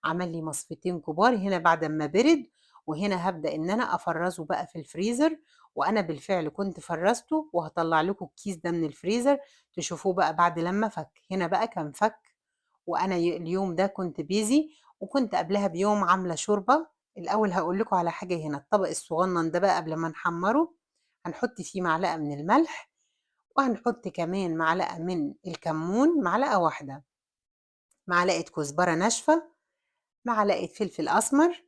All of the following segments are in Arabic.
عمل لي مصفتين كبار هنا بعد أمّا برد، وهنا هابدأ إن أنا أفرّزه بقى في الفريزر، وأنا بالفعل كنت فرّزته وهاطلّع لكم الكيس ده من الفريزر تشوفوه بقى بعد لمّا فَك، هنا بقى كان فَك وأنا اليوم ده كنت busy وكنت قبلها بيوم عاملة شوربة. الأول هاقول لكم على حاجة هنا، الطبق الصغنّن ده بقى قبل ما نحمّره هنحط فيه معلقة من الملح، وهنحط كمان معلقة من الكمون، معلقة واحدة، معلقة كزبرة ناشفة، معلقة فلفل أسمر،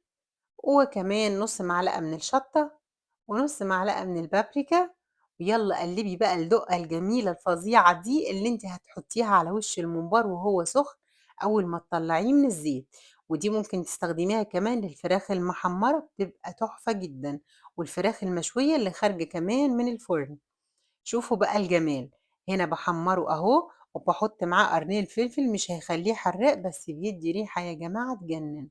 وكمان نُص معلقة من الشطة، ونُص معلقة من البابريكا، ويالّا قلّبي بقى الدقة الجميلة الفظيعة دي اللي أنتِ هتحطيها على وش الممبار وهو سخن أول ما تطلّعيه من الزيت، ودي ممكن تستخدميها كمان للفراخ المحمرة بتبقى تحفة جدًا، والفراخ المشوية اللي خارجة كمان من الفرن. شوفوا بقى الجمال، هنا باحمّره أهو وباحط معاه قرنين فلفل مش هيخلّيه حراق بس بيدّي ريحة يا جماعة تجنّن.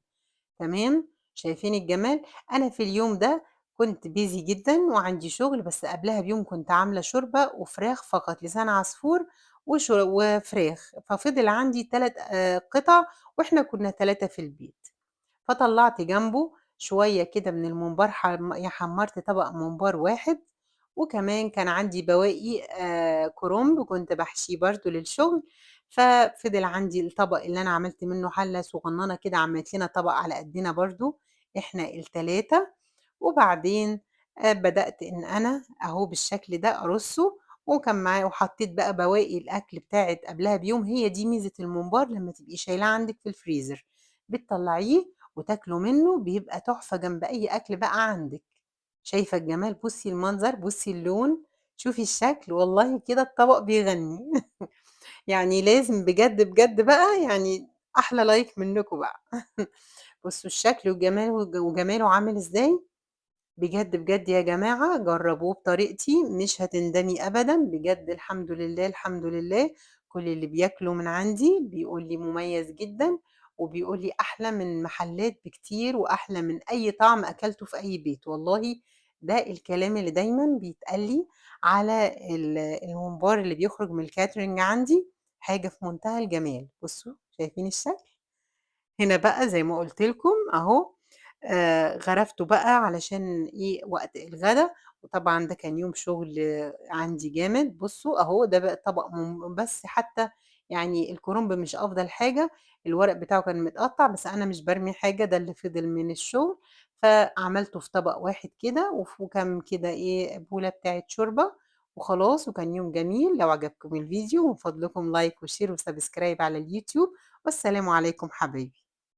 تمام، شايفين الجمال؟ أنا في اليوم ده كنت busy جدًا وعندي شغل، بس قبلها بيوم كنت عاملة شوربة وفراخ فقط، لسان عصفور وفراخ، ففضل عندي 3 قطع وإحنا كنا 3 في البيت، فطلّعت جنبه شوية كده من الممبار حمّرت طبق ممبار واحد، وكمان كان عندي بواقي كرنب كنت باحشيه برضه للشغل، ففضل عندي الطبق اللي أنا عملت منه حلة صغننة كده، عملت لنا طبق على قدنا برضه إحنا ال3، وبعدين بدأت إن أنا أهو بالشكل ده أرصه، وكان معاه وحطيت بقى بواقي الأكل بتاعة قبلها بيوم، هي دي ميزة الممبار لمّا تبقي شايلاه عندِك في الفريزر، بتطلّعيه وتاكلوا منه بيبقى تحفة جنب أي أكل بقى عندِك. شايفة الجمال؟ بُصّي المنظر، بُصّي اللون، شوفي الشكل، والله كده الطبق بيغني. يعني لازم بجد، بجد بقى يعني أحلى لايك منكم بقى. بُصّوا الشكل وجماله عامل إزاي، بجد، بجد يا جماعة جرّبوه بطريقتي مش هتندمي أبدًا، بجد الحمد لله، الحمد لله، كل اللي بياكله من عندي بيقول لي مميز جدًا، وبيقول لي أحلى من محلات بكتير، وأحلى من أي طعم أكلته في أي بيت، والله ده الكلام اللي دايمًا بيتقال لي على الممبار اللي بيخرج من الcatering عندي، حاجة في منتهى الجمال. بُصّوا شايفين الشكل؟ هنا بقى زي ما قُلت لكم أهو، غرفته بقى علشان إيه، وقت الغدا، وطبعًا ده كان يوم شغل عندي جامد، بُصّوا أهو ده بقى طبق بس حتى يعني الكرنب مش أفضل حاجة، الورق بتاعه كان متقطّع، بس أنا مش بارمي حاجة، ده اللي فضل من الشغل، فعملته في طبق واحد كده، وكان كده إيه، بولة بتاعة شوربة وخلاص، وكان يوم جميل. لو عجبكم الفيديو من فضلكم لايك وشير وسبسكرايب على اليوتيوب، والسلام عليكم حبايبي.